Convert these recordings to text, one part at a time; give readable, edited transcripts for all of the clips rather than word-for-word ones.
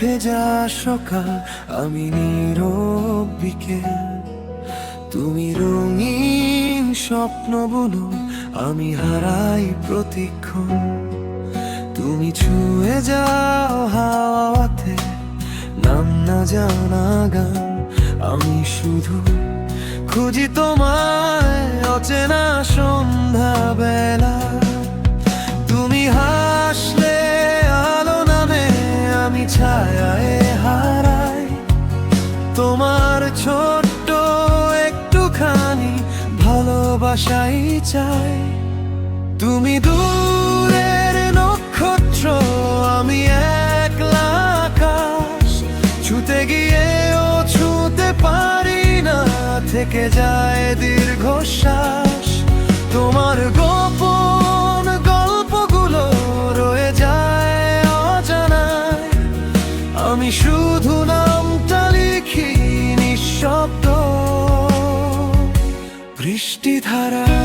ভেজা সকাল, আমি নীরব বিকেল। তুমি রঙিন স্বপ্ন বুনো, আমি হারাই প্রতিক্ষণ। তুমি ছুঁয়ে যাও হাওয়াতে, নাম না জানা গান। আমি শুধু খুঁজি তোমায় অচেনা সন্ধ্যা বেলা। তুমি হাসলে আলো নামে, আমি ছায়ায় হারাই। তোমার ছোট্ট একটুখানি ভালোবাসাই চাই। তুমি দূরের নক্ষত্র, আমি একলা আকাশ। ছুতে গিয়েও ছুতে পারি না, থেকে যায় দীর্ঘশ্বাস। তোমার গোপন গল্পগুলো রয়ে যায় অজানায়। আমি শুধু নামটা লিখি নিঃশব্দ বৃষ্টিধারায়।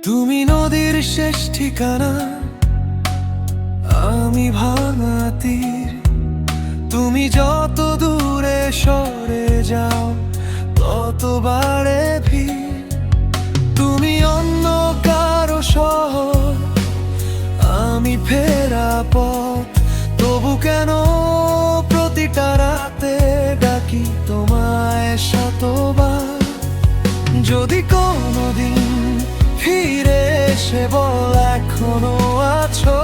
তুমি নদীর শেষ ঠিকানা, আমি ভাঙা তীর। তুমি যত দূরে সরে যাও, তত বাড়ে ভিড়। তুমি অন্য কারো শহর, আমি ফেরা পথ। তবু কেন প্রতিটা রাতে ডাকি তোমায় শতবার। যদি কোনোদিন ফিরে এসে বল এখনো আছো,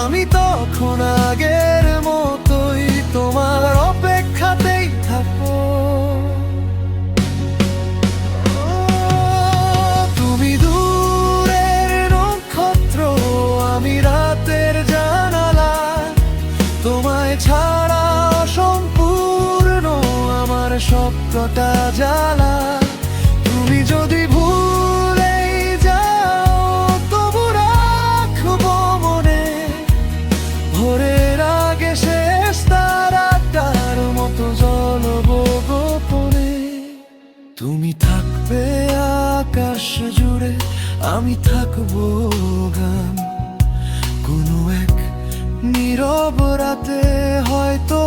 আমি তখন আগের মতোই তোমার অপেক্ষাতেই থাকবো। তুমি দূরের নক্ষত্র, আমি রাতের জানালা। তোমায় ছাড়া অসম্পূর্ণ আমার সবকটা জ্বালা। তুমি যদি ভুলেই যাও, তবু রাখবো মনে ভোরের আগে শেষ তারাটার মতো জ্বলবো গোপনে। তুমি থাকবে আকাশ জুড়ে, আমি থাকবো গান। কোনো এক নীরব রাতে হয়তো